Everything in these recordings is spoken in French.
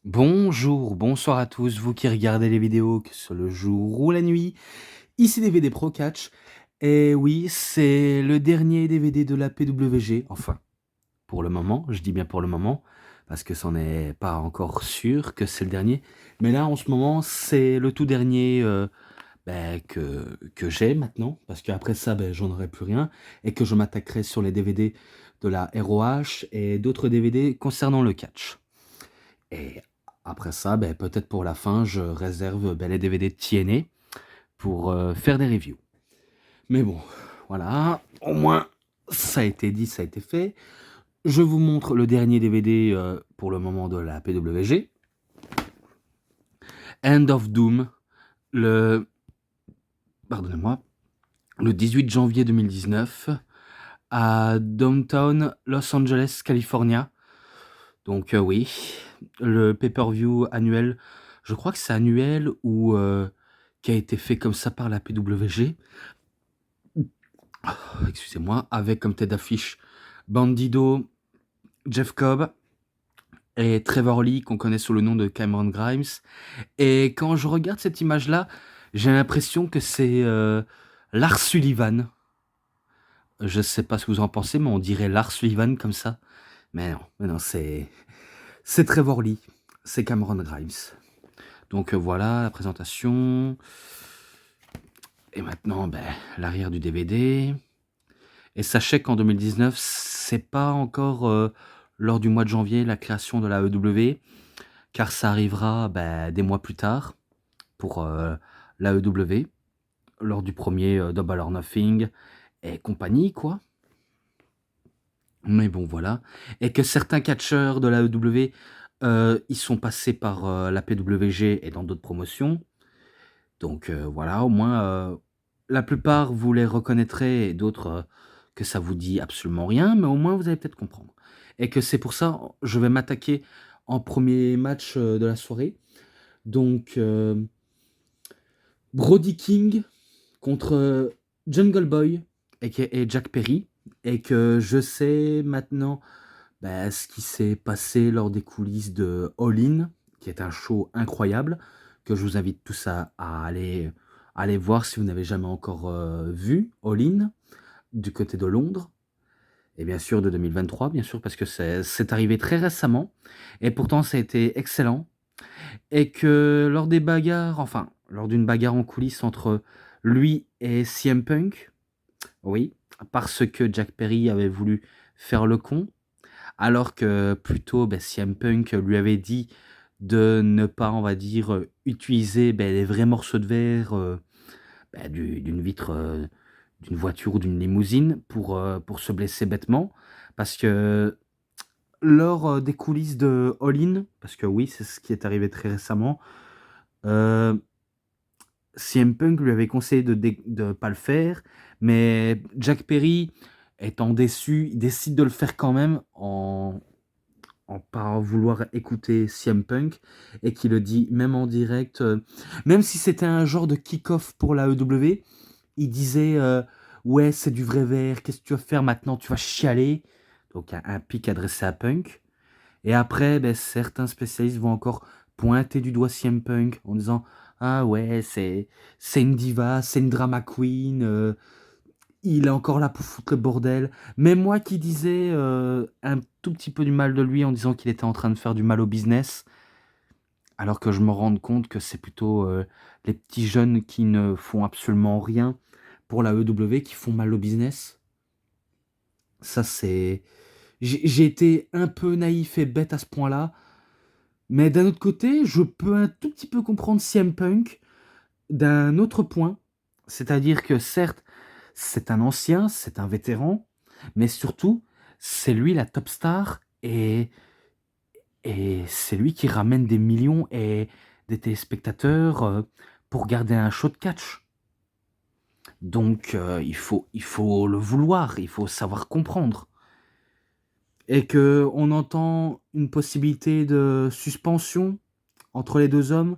Bonjour, bonsoir à tous, vous qui regardez les vidéos, que ce soit le jour ou la nuit. Ici DVD Pro Catch. Et oui, c'est le dernier DVD de la PWG. Enfin, pour le moment, je dis bien pour le moment, parce que c'en est pas encore sûr que c'est le dernier. Mais là, en ce moment, c'est le tout dernier que j'ai maintenant, parce qu'après ça, j'en aurai plus rien, et que je m'attaquerai sur les DVD de la ROH et d'autres DVD concernant le catch. Et après ça, peut-être pour la fin, je réserve les DVD de TNA pour faire des reviews. Mais bon, voilà, au moins ça a été dit, ça a été fait. Je vous montre le dernier DVD pour le moment de la PWG. End of Doom, le, pardonnez-moi, le 18 janvier 2019 à Downtown Los Angeles, California. Donc oui, le pay-per-view annuel, je crois que c'est annuel ou qui a été fait comme ça par la PWG. Excusez-moi, avec comme tête d'affiche Bandido, Jeff Cobb et Trevor Lee, qu'on connaît sous le nom de Cameron Grimes. Et quand je regarde cette image-là, j'ai l'impression que c'est Lars Sullivan. Je sais pas ce que vous en pensez, mais on dirait Lars Sullivan comme ça. Mais non, c'est Trevor Lee, c'est Cameron Grimes. Donc voilà la présentation. Et maintenant, l'arrière du DVD. Et sachez qu'en 2019, c'est pas encore lors du mois de janvier la création de la EW, car ça arrivera des mois plus tard pour la EW, lors du premier Double or Nothing et compagnie, quoi. Mais bon, voilà. Et que certains catcheurs de la EW, ils sont passés par la PWG et dans d'autres promotions. Donc voilà, au moins, la plupart vous les reconnaîtrez et d'autres que ça vous dit absolument rien, mais au moins vous allez peut-être comprendre. Et que c'est pour ça, je vais m'attaquer en premier match de la soirée. Donc, Brody King contre Jungle Boy et Jack Perry. Et que je sais maintenant ce qui s'est passé lors des coulisses de All In, qui est un show incroyable, que je vous invite tous à aller voir si vous n'avez jamais encore vu All In, du côté de Londres, et bien sûr de 2023, bien sûr, parce que c'est arrivé très récemment, et pourtant ça a été excellent, et que lors des bagarres, enfin, lors d'une bagarre en coulisses entre lui et CM Punk, oui, parce que Jack Perry avait voulu faire le con, alors que plutôt, CM Punk lui avait dit de ne pas, on va dire, utiliser, les vrais morceaux de verre, d'une vitre, d'une voiture ou d'une limousine pour se blesser bêtement. Parce que lors, des coulisses de All In, parce que oui, c'est ce qui est arrivé très récemment, heu, CM Punk lui avait conseillé de pas le faire, mais Jack Perry étant déçu, il décide de le faire quand même en pas vouloir écouter CM Punk et qui le dit même en direct, même si c'était un genre de kick-off pour la EW, il disait ouais, c'est du vrai verre, qu'est-ce que tu vas faire maintenant? Tu vas chialer. Donc un pic adressé à Punk. Et après, certains spécialistes vont encore pointer du doigt CM Punk en disant ah ouais, c'est une diva, c'est une drama queen. Il est encore là pour foutre le bordel. Même moi qui disais un tout petit peu du mal de lui en disant qu'il était en train de faire du mal au business, alors que je me rends compte que c'est plutôt les petits jeunes qui ne font absolument rien pour la EW qui font mal au business. Ça, c'est. J'ai été un peu naïf et bête à ce point-là. Mais d'un autre côté, je peux un tout petit peu comprendre CM Punk d'un autre point. C'est-à-dire que certes, c'est un ancien, c'est un vétéran, mais surtout, c'est lui la top star et c'est lui qui ramène des millions et des téléspectateurs pour garder un show de catch. Donc il faut le vouloir, il faut savoir comprendre. Et que on entend une possibilité de suspension entre les deux hommes,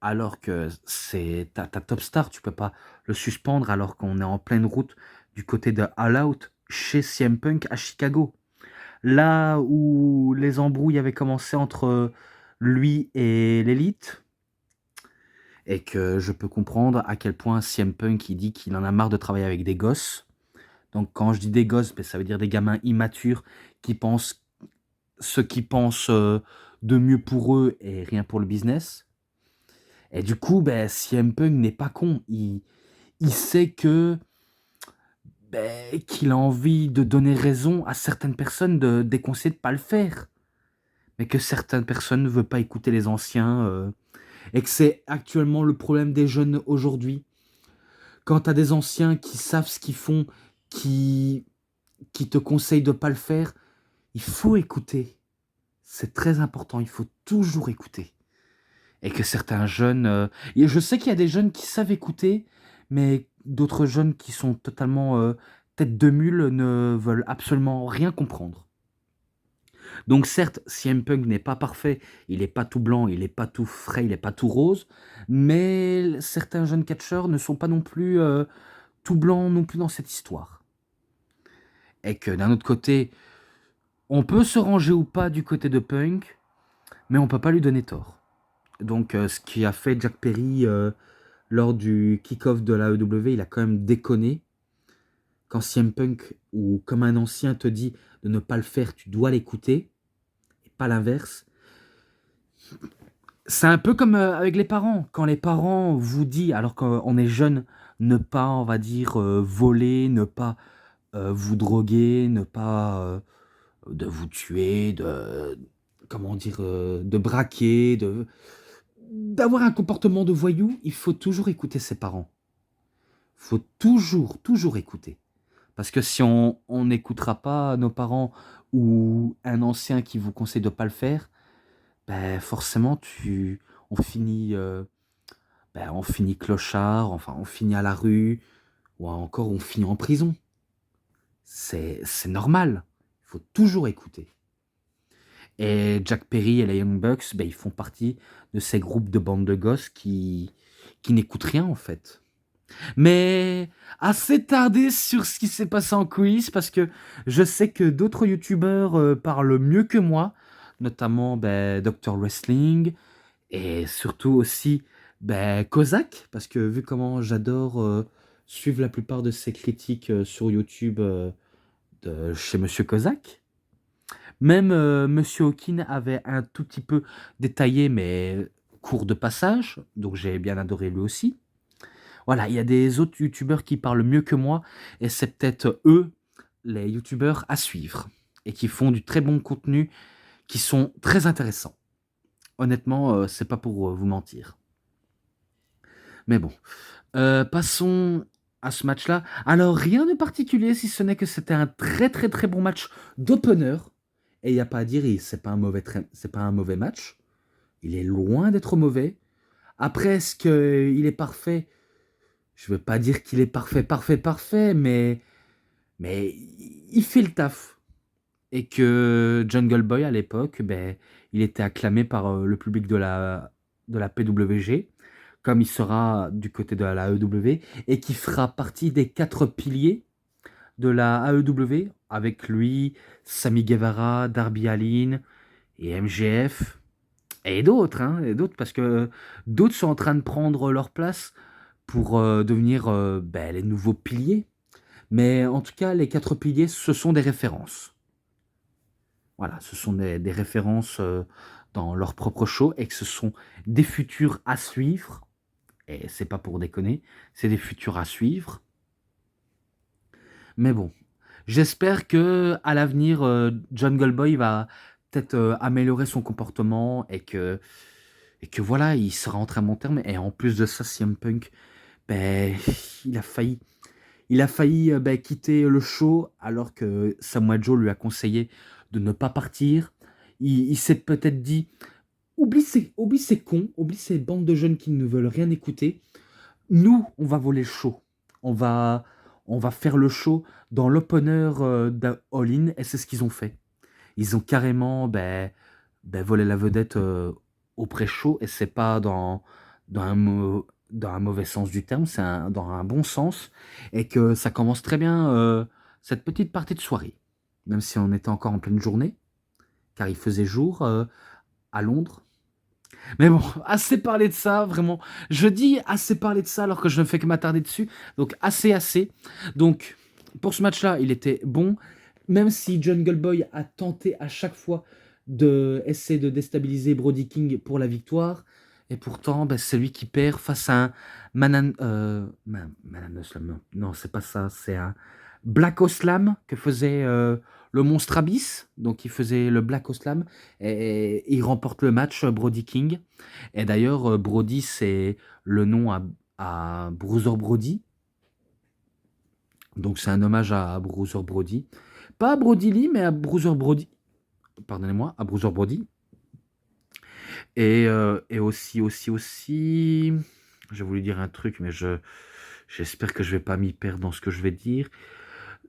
alors que c'est ta top star, tu peux pas le suspendre alors qu'on est en pleine route du côté de All Out chez CM Punk à Chicago. Là où les embrouilles avaient commencé entre lui et l'élite. Et que je peux comprendre à quel point CM Punk il dit qu'il en a marre de travailler avec des gosses. Donc quand je dis des gosses, ben, ça veut dire des gamins immatures qui pensent ce qu'ils pensent de mieux pour eux et rien pour le business. Et du coup, ben, CM Punk n'est pas con. Il sait que qu'il a envie de donner raison à certaines personnes de déconseiller de ne pas le faire. Mais que certaines personnes ne veulent pas écouter les anciens. Et que c'est actuellement le problème des jeunes aujourd'hui. Quand tu as des anciens qui savent ce qu'ils font, qui, qui te conseillent de ne pas le faire, il faut écouter. C'est très important, il faut toujours écouter. Et que certains jeunes... et je sais qu'il y a des jeunes qui savent écouter, mais d'autres jeunes qui sont totalement tête de mule ne veulent absolument rien comprendre. Donc certes, CM Punk n'est pas parfait, il n'est pas tout blanc, il n'est pas tout frais, il n'est pas tout rose, mais certains jeunes catcheurs ne sont pas non plus tout blancs non plus dans cette histoire. Et que d'un autre côté, on peut se ranger ou pas du côté de Punk, mais on peut pas lui donner tort. Donc ce qui a fait Jack Perry lors du kick-off de la AEW, il a quand même déconné. Quand CM Punk ou comme un ancien te dit de ne pas le faire, tu dois l'écouter, et pas l'inverse. C'est un peu comme avec les parents. Quand les parents vous disent, alors qu'on est jeune, ne pas, on va dire, voler, ne pas vous droguer, ne pas de vous tuer, de comment dire, de braquer, d'avoir un comportement de voyou, il faut toujours écouter ses parents. Il faut toujours écouter. Parce que si on n'écoutera pas nos parents ou un ancien qui vous conseille de ne pas le faire, ben forcément on finit clochard, enfin on finit à la rue, ou encore on finit en prison. C'est normal. Il faut toujours écouter. Et Jack Perry et les Young Bucks, ben, ils font partie de ces groupes de bandes de gosses qui n'écoutent rien en fait. Mais assez tardé sur ce qui s'est passé en coulisses parce que je sais que d'autres youtubeurs parlent mieux que moi, notamment ben, Dr. Wrestling et surtout aussi ben, Kozak, parce que vu comment j'adore suivre la plupart de ses critiques sur YouTube de chez Monsieur Kozak. Même Monsieur Hawkin avait un tout petit peu détaillé, mais court de passage, donc j'ai bien adoré lui aussi. Voilà, il y a des autres youtubeurs qui parlent mieux que moi, et c'est peut-être eux, les youtubeurs à suivre, et qui font du très bon contenu, qui sont très intéressants. Honnêtement, c'est pas pour vous mentir. Mais bon, passons à ce match-là. Alors, rien de particulier, si ce n'est que c'était un très très très bon match d'opener. Et il n'y a pas à dire, c'est pas un mauvais match. Il est loin d'être mauvais. Après, est-ce qu'il est parfait? Je veux pas dire qu'il est parfait, mais il fait le taf. Et que Jungle Boy, à l'époque, ben, il était acclamé par le public de la PWG, comme il sera du côté de la AEW, et qui fera partie des 4 piliers de la AEW, avec lui, Sammy Guevara, Darby Allin et MJF, et d'autres, parce que d'autres sont en train de prendre leur place pour devenir ben, les nouveaux piliers. Mais en tout cas, les 4 piliers, ce sont des références. Voilà, ce sont des références dans leur propre show et que ce sont des futurs à suivre. Et c'est pas pour déconner, c'est des futurs à suivre. Mais bon, j'espère que à l'avenir, Jungle Boy va peut-être améliorer son comportement et que voilà, il sera en très bon terme. Et en plus de ça, CM Punk, ben, il a failli, ben, quitter le show alors que Samoa Joe lui a conseillé de ne pas partir. Il s'est peut-être dit, oublie ces cons, oublie ces bandes de jeunes qui ne veulent rien écouter. Nous, on va voler le show. On va, on va faire le show dans l'opener d'All In, et c'est ce qu'ils ont fait. Ils ont carrément ben, volé la vedette au pré-show, et c'est pas dans un mauvais sens du terme, c'est dans un bon sens, et que ça commence très bien cette petite partie de soirée. Même si on était encore en pleine journée, car il faisait jour à Londres. Mais bon, assez parlé de ça, vraiment. Je dis assez parlé de ça alors que je ne fais que m'attarder dessus. Donc assez. Donc pour ce match-là, il était bon. Même si Jungle Boy a tenté à chaque fois de essayer de déstabiliser Brody King pour la victoire. Et pourtant, ben, c'est lui qui perd face à un Manan Slam. Non, non, c'est pas ça. C'est un Black Oslam que faisait le Monstre Abyss. Donc il faisait le Black Oslam. Et il remporte le match, Brody King. Et d'ailleurs, Brody, c'est le nom à Bruiser Brody. Donc c'est un hommage à Bruiser Brody. Pas à Brody Lee, mais à Bruiser Brody. Pardonnez-moi, à Bruiser Brody. Et aussi, j'ai voulu dire un truc, mais j'espère que je vais pas m'y perdre dans ce que je vais dire.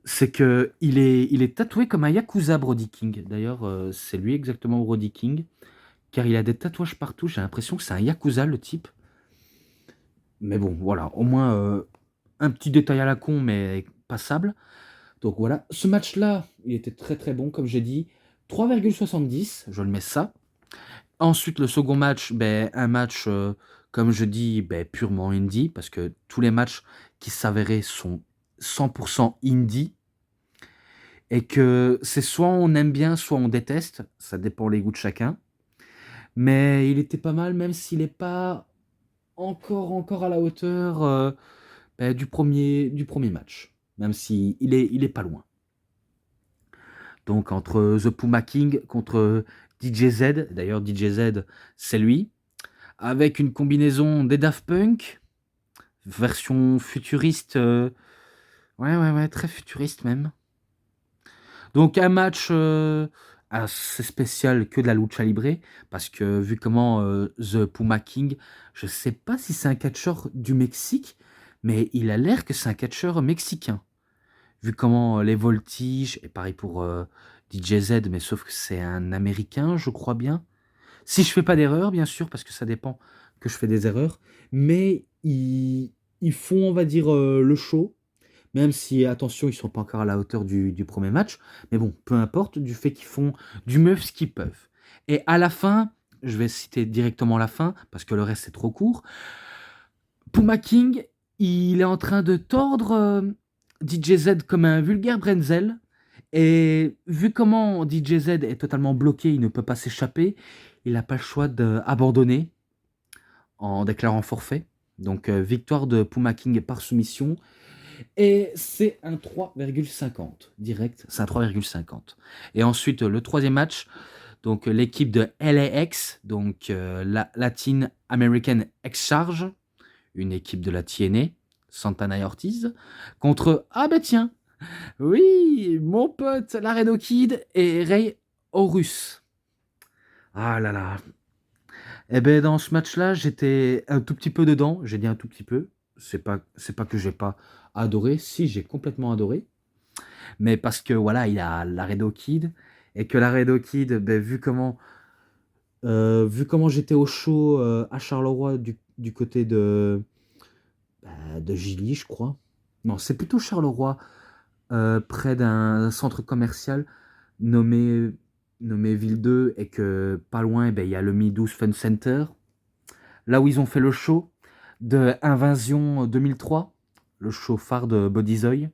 C'est que il est tatoué comme un Yakuza, Brody King. D'ailleurs, c'est lui exactement, Brody King. Car il a des tatouages partout. J'ai l'impression que c'est un Yakuza, le type. Mais bon, voilà, au moins un petit détail à la con, mais passable. Donc voilà, ce match-là, il était très très bon, comme j'ai dit. 3,70, je le mets ça. Ensuite, le second match, ben, un match, comme je dis, ben, purement indie, parce que tous les matchs qui s'avéraient sont 100% indie. Et que c'est soit on aime bien, soit on déteste. Ça dépend les goûts de chacun. Mais il était pas mal, même s'il n'est pas encore à la hauteur du premier match, même si il est pas loin. Donc entre The Puma King contre DJ Z, d'ailleurs DJ Z c'est lui, avec une combinaison des Daft Punk, version futuriste, ouais, très futuriste même. Donc un match assez spécial que de la lucha libre, parce que vu comment The Puma King, je sais pas si c'est un catcheur du Mexique, mais il a l'air que c'est un catcheur mexicain. Vu comment les voltiges, et pareil pour DJ Z, mais sauf que c'est un Américain, je crois bien. Si je fais pas d'erreur, bien sûr, parce que ça dépend que je fais des erreurs, mais ils font, on va dire, le show, même si, attention, ils sont pas encore à la hauteur du premier match, mais bon, peu importe, du fait qu'ils font du mieux ce qu'ils peuvent. Et à la fin, je vais citer directement la fin, parce que le reste c'est trop court, Puma King, il est en train de tordre DJ Z comme un vulgaire brenzel. Et vu comment DJ Z est totalement bloqué, il ne peut pas s'échapper, il n'a pas le choix d'abandonner en déclarant forfait. Donc victoire de Puma King par soumission. Et c'est un 3,50 direct, c'est un 3,50. Et ensuite le troisième match, donc l'équipe de LAX, donc la Latin American X-Charge, une équipe de la TNA, Santana et Ortiz, contre, ah bah tiens, oui, mon pote Laredo Kid et Ray Horus. Ah là là. Eh ben dans ce match-là, j'étais un tout petit peu dedans. J'ai dit un tout petit peu. C'est pas que j'ai pas adoré. Si, j'ai complètement adoré. Mais parce que voilà, il y a Laredo Kid. Et que Laredo Kid, ben, vu comment j'étais au show à Charleroi du côté de Gilly, je crois. Non, c'est plutôt Charleroi, près d'un centre commercial nommé, nommé Ville 2, et que pas loin, eh ben, il y a le Mi 12 Fun Center, là où ils ont fait le show de Invasion 2003, le show phare de Bodyzoy,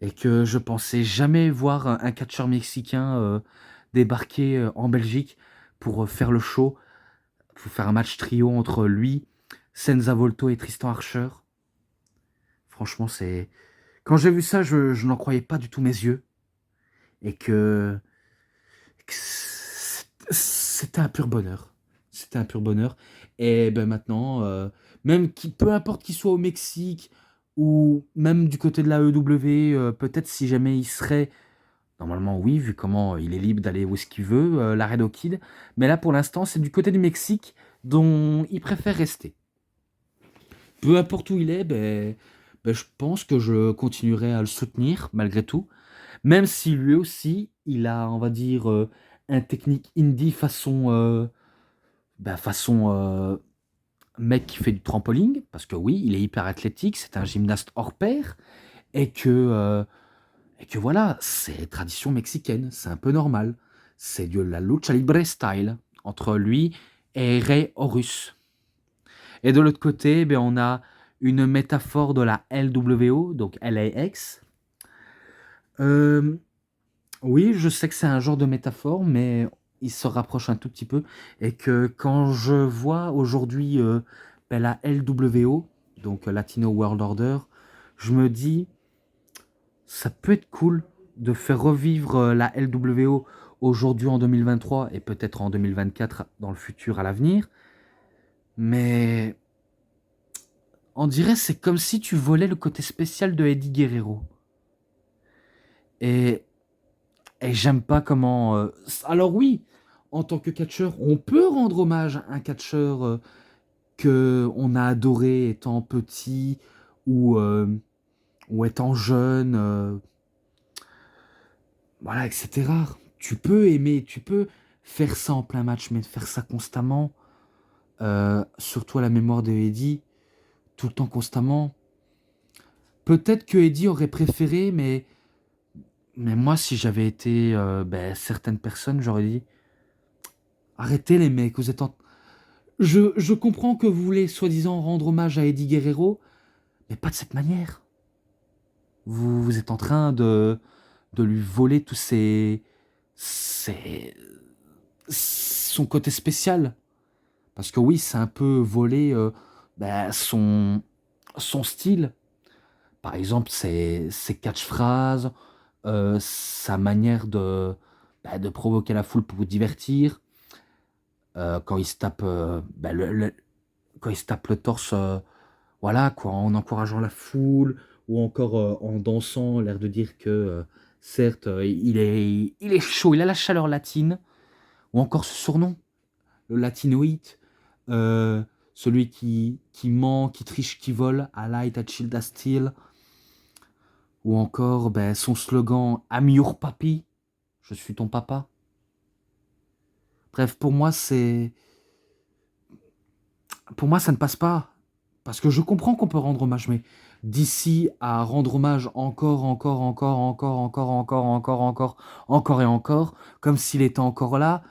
et que je pensais jamais voir un catcheur mexicain débarquer en Belgique pour faire le show, pour faire un match trio entre lui, Senza Volto et Tristan Archer. Franchement, c'est... Quand j'ai vu ça, je n'en croyais pas du tout mes yeux. Et que c'était un pur bonheur. C'était un pur bonheur. Et ben maintenant, même peu importe qu'il soit au Mexique ou même du côté de la EW, peut-être si jamais il serait, normalement oui, vu comment il est libre d'aller où ce qu'il veut, Laredo Kid. Mais là pour l'instant, c'est du côté du Mexique dont il préfère rester. Peu importe où il est, ben, je pense que je continuerai à le soutenir malgré tout. Même si lui aussi, il a, on va dire, un technique indie façon mec qui fait du trampoline, parce que oui, il est hyper athlétique, c'est un gymnaste hors pair, et que voilà, c'est tradition mexicaine, c'est un peu normal. C'est de la lucha libre style entre lui et Rey Horus. Et de l'autre côté, ben, on a une métaphore de la LWO, donc LAX. Euh, oui, je sais que c'est un genre de métaphore, mais il se rapproche un tout petit peu. Et que quand je vois aujourd'hui ben, la LWO, donc Latino World Order, je me dis, ça peut être cool de faire revivre la LWO aujourd'hui en 2023 et peut-être en 2024 dans le futur à l'avenir. Mais on dirait c'est comme si tu volais le côté spécial de Eddie Guerrero. Et, et j'aime pas comment... Alors oui, en tant que catcheur, on peut rendre hommage à un catcheur que on a adoré étant petit ou étant jeune, voilà, etc. Tu peux aimer, tu peux faire ça en plein match, mais faire ça constamment, surtout à la mémoire de Eddie, tout le temps constamment. Peut-être que Eddie aurait préféré, mais moi, si j'avais été ben, certaines personnes, j'aurais dit arrêtez les mecs, vous êtes en... je comprends que vous voulez soi-disant rendre hommage à Eddie Guerrero, mais pas de cette manière. Vous êtes en train de lui voler tous son côté spécial. Parce que oui, c'est un peu voler ben, son style. Par exemple, ses catchphrases, sa manière bah, de provoquer la foule pour vous divertir. Quand il se tape, bah, quand il se tape le torse, voilà, quoi, en encourageant la foule, ou encore en dansant, l'air de dire que, certes, il est chaud, il a la chaleur latine, ou encore ce surnom, le latinoïde, euh, celui qui ment, qui triche, qui vole, I light, I chill, I steal, ou encore ben, son slogan I'm your papi, je suis ton papa. Bref, pour moi, ça ne passe pas. Parce que je comprends qu'on peut rendre hommage, mais d'ici à rendre hommage encore et encore, comme s'il était encore là,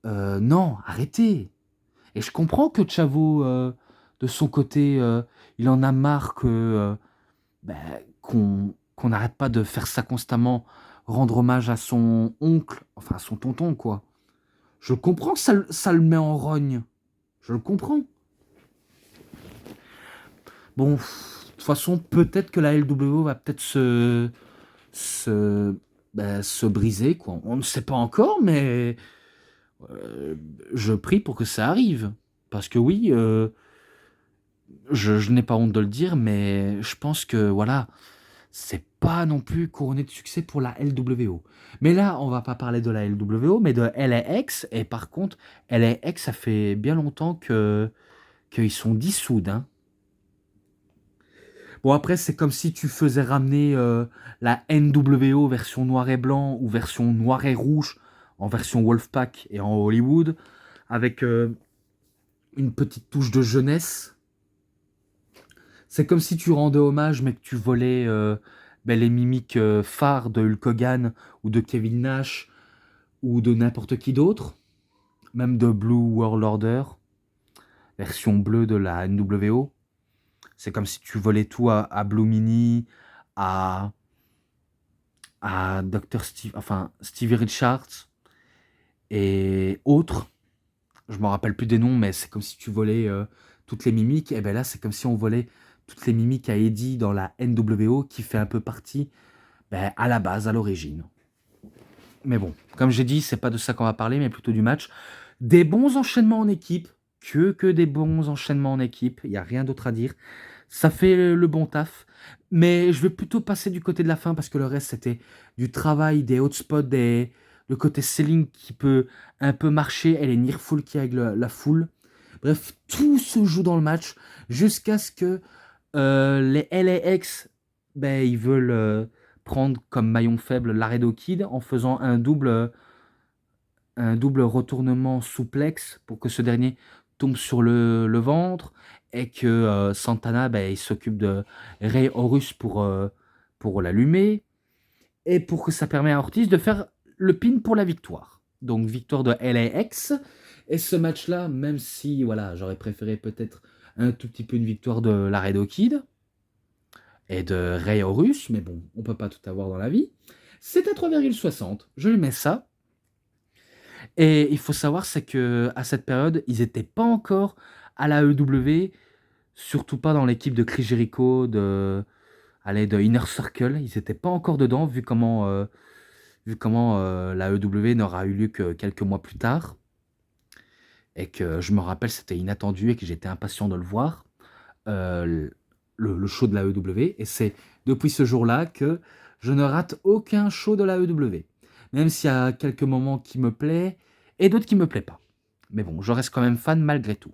non, arrêtez. Et je comprends que Chavo, de son côté, il en a marre ben, qu'on n'arrête pas de faire ça constamment, rendre hommage à son oncle, enfin à son tonton, quoi. Je comprends que ça le met en rogne. Je le comprends. Bon, de toute façon, peut-être que la LWO va peut-être se, se briser, quoi. On ne sait pas encore, mais euh, je prie pour que ça arrive. Parce que oui, je n'ai pas honte de le dire, mais je pense que voilà, c'est pas non plus couronné de succès pour la LWO. Mais là, on va pas parler de la LWO, mais de LAX. Et par contre, LAX, ça fait bien longtemps qu'ils sont dissous, hein. Bon, après, c'est comme si tu faisais ramener la NWO version noir et blanc ou version noir et rouge en version Wolfpack et en Hollywood avec une petite touche de jeunesse. C'est comme si tu rendais hommage mais que tu volais ben, les mimiques phares de Hulk Hogan ou de Kevin Nash ou de n'importe qui d'autre, même de Blue World Order, version bleue de la NWO. C'est comme si tu volais tout à Blue Mini, à Dr. Steve, enfin Stevie Richards et autres. Je me rappelle plus des noms, mais c'est comme si tu volais toutes les mimiques. Et ben là, c'est comme si on volait toutes les mimiques à Eddie dans la NWO qui fait un peu partie ben, à la base, à l'origine. Mais bon, comme j'ai dit, c'est pas de ça qu'on va parler, mais plutôt du match. Des bons enchaînements en équipe, que des bons enchaînements en équipe, il n'y a rien d'autre à dire. Ça fait le bon taf. Mais je vais plutôt passer du côté de la fin parce que le reste, c'était du travail, des hotspots, le côté selling qui peut un peu marcher et les nearfall qui règlent la foule. Bref, tout se joue dans le match jusqu'à ce que les LAX, ben, ils veulent prendre comme maillon faible Laredo Kid en faisant un double retournement souplex pour que ce dernier tombe sur le ventre et que Santana ben, il s'occupe de Rey Horus pour l'allumer et pour que ça permette à Ortiz de faire le pin pour la victoire. Donc victoire de LAX Et ce match-là, même si voilà, j'aurais préféré peut-être un tout petit peu une victoire de Laredo Kid et de Ray Horus, mais bon, on peut pas tout avoir dans la vie. C'est à 3,60. Je lui mets ça. Et il faut savoir, c'est que à cette période, ils n'étaient pas encore à la EW, surtout pas dans l'équipe de Chris Jericho, de Inner Circle. Ils n'étaient pas encore dedans, vu comment la EW n'aura eu lieu que quelques mois plus tard. Et que je me rappelle, c'était inattendu et que j'étais impatient de le voir, euh, le show de la EW. Et c'est depuis ce jour-là que je ne rate aucun show de la EW. Même s'il y a quelques moments qui me plaisent et d'autres qui me plaisent pas. Mais bon, je reste quand même fan malgré tout.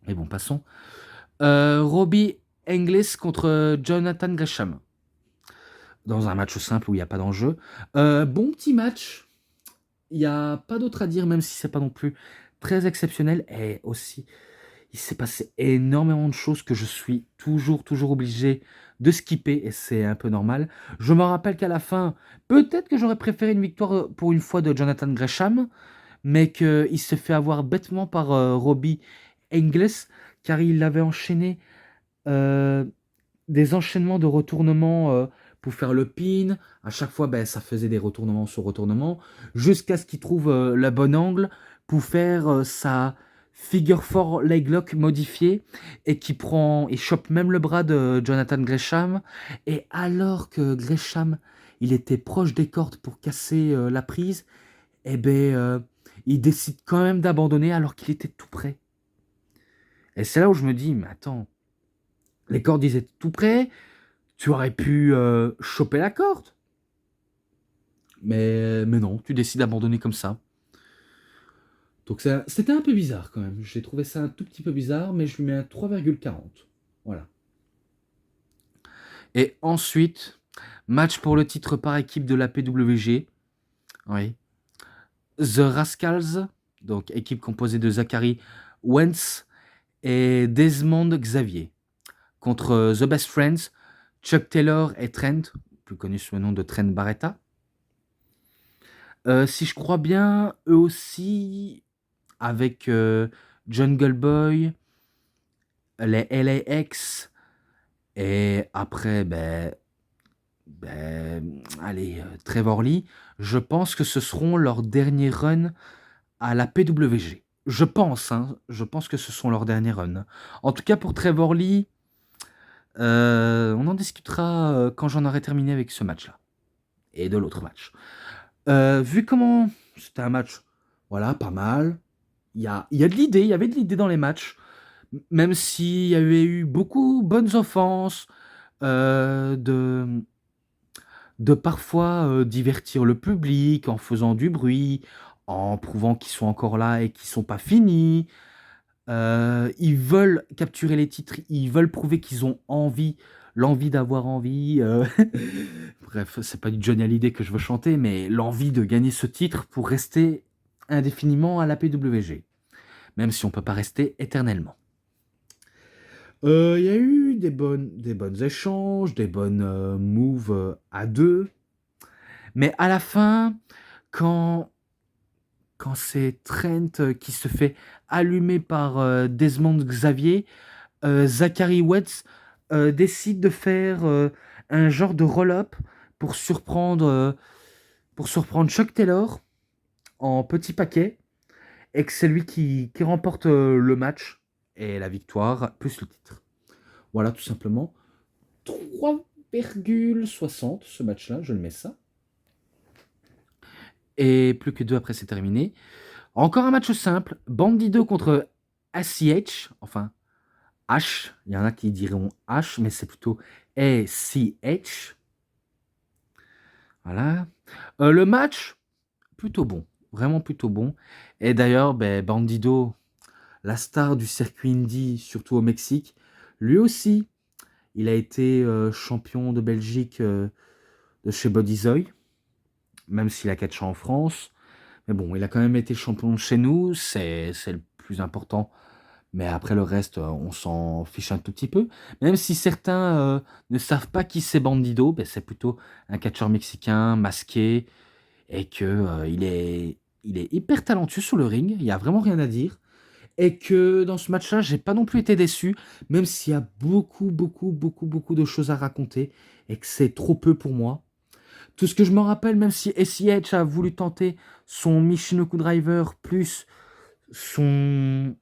Mais bon, passons. Robbie Inglis contre Jonathan Gresham. Dans un match simple où il n'y a pas d'enjeu. Bon petit match. Il n'y a pas d'autre à dire, même si c'est pas non plus très exceptionnel. Et aussi, il s'est passé énormément de choses que je suis toujours obligé de skipper. Et c'est un peu normal. Je me rappelle qu'à la fin, peut-être que j'aurais préféré une victoire pour une fois de Jonathan Gresham, mais qu'il se fait avoir bêtement par Robbie Inglis, car il avait enchaîné euh, des enchaînements de retournements pour faire le pin. À chaque fois, ben, ça faisait des retournements sur retournements, jusqu'à ce qu'il trouve le bon angle pour faire sa figure 4 leg lock modifiée, et qui prend et chope même le bras de Jonathan Gresham. Et alors que Gresham, il était proche des cordes pour casser la prise, et ben il décide quand même d'abandonner alors qu'il était tout près. Et c'est là où je me dis, mais attends, les cordes ils étaient tout près, tu aurais pu choper la corde. Mais non, tu décides d'abandonner comme ça. Donc c'était un peu bizarre quand même. J'ai trouvé ça un tout petit peu bizarre, mais je lui mets un 3,40. Voilà. Et ensuite, match pour le titre par équipe de la PWG. Oui. The Rascals, donc équipe composée de Zachary Wentz et Desmond Xavier, contre The Best Friends, Chuck Taylor et Trent, plus connu sous le nom de Trent Barretta. Si je crois bien, eux aussi, avec Jungle Boy, les LAX, et après, allez, Trevor Lee, je pense que ce seront leurs derniers runs à la PWG. Je pense, hein, je pense que ce sont leurs derniers runs. En tout cas, pour Trevor Lee, on en discutera quand j'en aurai terminé avec ce match-là. Et de l'autre match. Vu comment c'était un match, voilà, pas mal. Il y a de l'idée, il y avait de l'idée dans les matchs. Même s'il y avait eu beaucoup de bonnes offenses, de parfois divertir le public en faisant du bruit, en prouvant qu'ils sont encore là et qu'ils sont pas finis. Ils veulent capturer les titres, ils veulent prouver qu'ils ont envie, l'envie d'avoir envie. Bref, c'est pas du Johnny Hallyday que je veux chanter, mais l'envie de gagner ce titre pour rester indéfiniment à la PWG, même si on peut pas rester éternellement. Il y a eu des bonnes échanges, des bonnes moves à deux, mais à la fin, quand c'est Trent qui se fait allumer par Desmond Xavier, Zachary Wentz décide de faire un genre de roll-up pour surprendre Chuck Taylor en petit paquet, et que c'est lui qui remporte le match et la victoire, plus le titre. Voilà, tout simplement. 3,60 ce match-là, je le mets ça. Et plus que deux après, c'est terminé. Encore un match simple. Bandido contre ACH. Enfin, H. Il y en a qui diront H, mais c'est plutôt ACH. Voilà. Le match, plutôt bon. Vraiment plutôt bon. Et d'ailleurs, Bandido, la star du circuit indie, surtout au Mexique, lui aussi, il a été champion de Belgique de chez Bodyzoy, même s'il a catché en France. Mais bon, il a quand même été champion de chez nous, c'est le plus important. Mais après le reste, on s'en fiche un tout petit peu. Même si certains ne savent pas qui c'est Bandido, c'est plutôt un catcheur mexicain masqué, et que il est il est hyper talentueux sur le ring, il y a vraiment rien à dire. Et que dans ce match-là, j'ai pas non plus été déçu, même s'il y a beaucoup, beaucoup, beaucoup, beaucoup de choses à raconter et que c'est trop peu pour moi. Tout ce que je me rappelle, même si SEH a voulu tenter son Michinoku Driver plus son,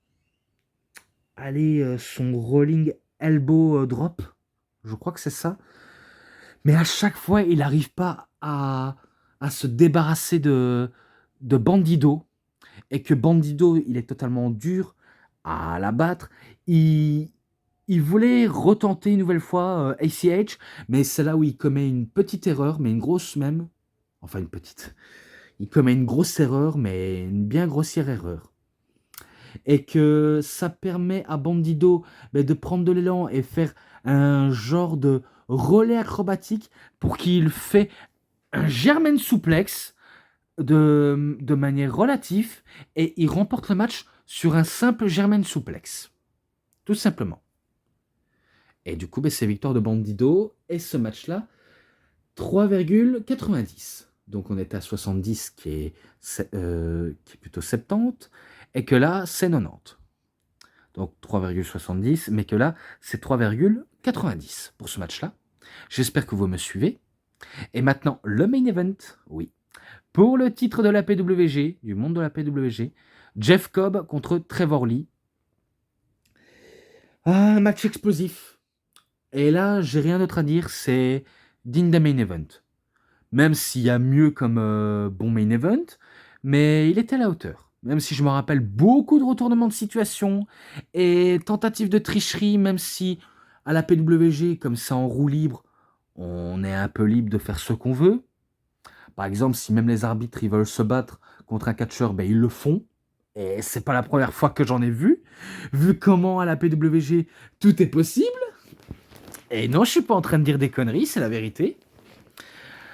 son Rolling Elbow Drop, je crois que c'est ça. Mais à chaque fois, il n'arrive pas à se débarrasser de Bandido. Et que Bandido, il est totalement dur à l'abattre. Il voulait retenter une nouvelle fois ACH, mais c'est là où il commet une petite erreur, mais une grosse même. Enfin, une petite. Il commet une grosse erreur, mais une bien grossière erreur. Et que ça permet à Bandido de prendre de l'élan et faire un genre de relais acrobatique pour qu'il fait un German suplex de manière relative et il remporte le match sur un simple German suplex. Tout simplement. Et du coup, c'est victoire de Bandido. Et ce match-là, 3,90. Donc on est à 70 qui est plutôt 70. Et que là, c'est 90. Donc 3,70. Mais que là, c'est 3,90 pour ce match-là. J'espère que vous me suivez. Et maintenant, le main event. Oui. Pour le titre de la PWG, du monde de la PWG, Jeff Cobb contre Trevor Lee. Un match explosif. Et là, j'ai rien d'autre à dire, c'est digne d'un main event. Même s'il y a mieux comme bon main event, mais il était à la hauteur. Même si je me rappelle beaucoup de retournements de situation et tentatives de tricherie, même si à la PWG, comme ça en roue libre, on est un peu libre de faire ce qu'on veut. Par exemple, si même les arbitres ils veulent se battre contre un catcheur, ils le font. Et c'est pas la première fois que j'en ai vu. Vu comment à la PWG tout est possible. Et non, je suis pas en train de dire des conneries, c'est la vérité.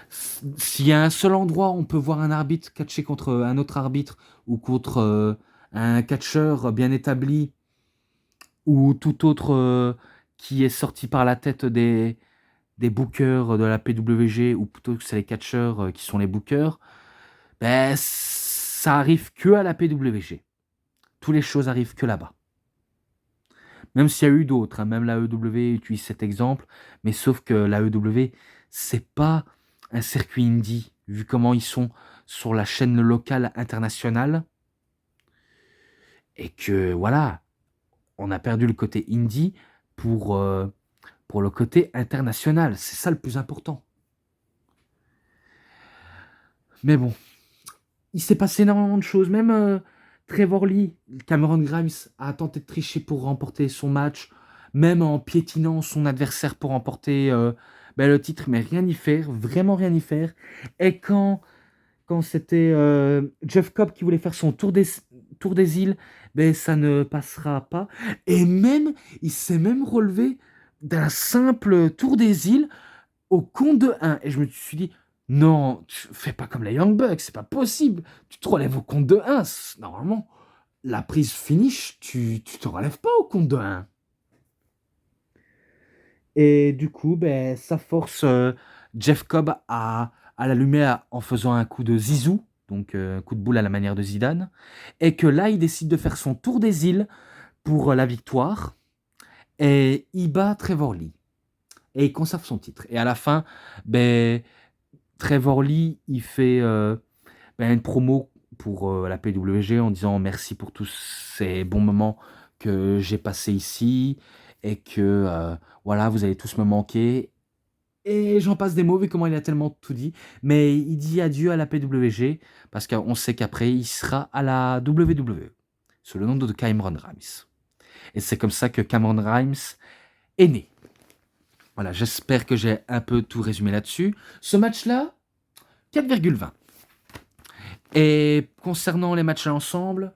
S'il y a un seul endroit où on peut voir un arbitre catcher contre un autre arbitre ou contre un catcheur bien établi ou tout autre qui est sorti par la tête des bookers de la PWG ou plutôt que c'est les catcheurs qui sont les bookers, ça arrive que à la PWG. Toutes les choses arrivent que là-bas. Même s'il y a eu d'autres, hein, même la EW utilise cet exemple, mais sauf que la EW, c'est pas un circuit indie, vu comment ils sont sur la chaîne locale internationale, et que voilà, on a perdu le côté indie pour le côté international. C'est ça le plus important. Mais bon, il s'est passé énormément de choses, même Trevor Lee, Cameron Grimes a tenté de tricher pour remporter son match, même en piétinant son adversaire pour remporter le titre, mais rien y faire, vraiment rien y faire. Et quand c'était Jeff Cobb qui voulait faire son tour des îles, ça ne passera pas. Et même, il s'est même relevé d'un simple tour des îles au compte de 1. Et je me suis dit, non, tu fais pas comme les Young Bucks, c'est pas possible. Tu te relèves au compte de 1. Normalement, la prise finish, tu te relèves pas au compte de 1. Et du coup, ça force Jeff Cobb à l'allumer en faisant un coup de zizou, donc un coup de boule à la manière de Zidane. Et que là, il décide de faire son tour des îles pour la victoire. Et il bat Trevor Lee. Et il conserve son titre. Et à la fin, Trevor Lee, il fait une promo pour la PWG en disant merci pour tous ces bons moments que j'ai passés ici et que voilà, vous allez tous me manquer. Et j'en passe des mots vu comment il a tellement tout dit. Mais il dit adieu à la PWG parce qu'on sait qu'après il sera à la WWE sous le nom de Cameron Grimes. Et c'est comme ça que Cameron Grimes est né. Voilà, j'espère que j'ai un peu tout résumé là-dessus. Ce match-là, 4,20. Et concernant les matchs à l'ensemble,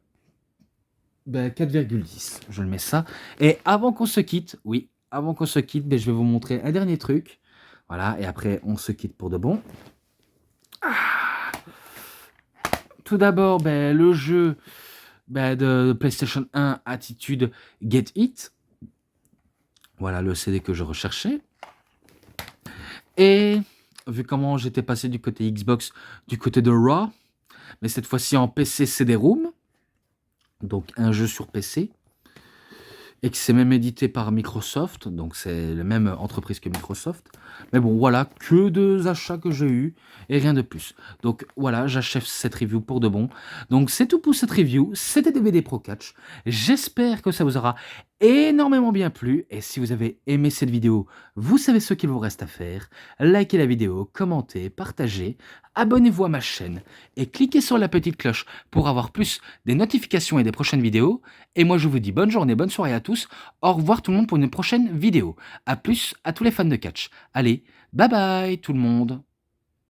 4,10. Je le mets ça. Et avant qu'on se quitte, oui, avant qu'on se quitte, je vais vous montrer un dernier truc. Voilà, et après, on se quitte pour de bon. Tout d'abord, le jeu de PlayStation 1 Attitude Get It. Voilà le CD que je recherchais. Et vu comment j'étais passé du côté Xbox, du côté de Raw, mais cette fois-ci en PC CD-ROM, donc un jeu sur PC, et que c'est même édité par Microsoft, donc c'est la même entreprise que Microsoft. Mais bon, voilà, que 2 achats que j'ai eus, et rien de plus. Donc voilà, j'achève cette review pour de bon. Donc c'est tout pour cette review, c'était DVD Pro Catch. J'espère que ça vous aura énormément bien plu, et si vous avez aimé cette vidéo, vous savez ce qu'il vous reste à faire. Likez la vidéo, commentez, partagez, abonnez-vous à ma chaîne, et cliquez sur la petite cloche pour avoir plus des notifications et des prochaines vidéos. Et moi je vous dis bonne journée, bonne soirée à tous. Au revoir tout le monde pour une prochaine vidéo. A plus à tous les fans de catch. Allez, bye bye tout le monde.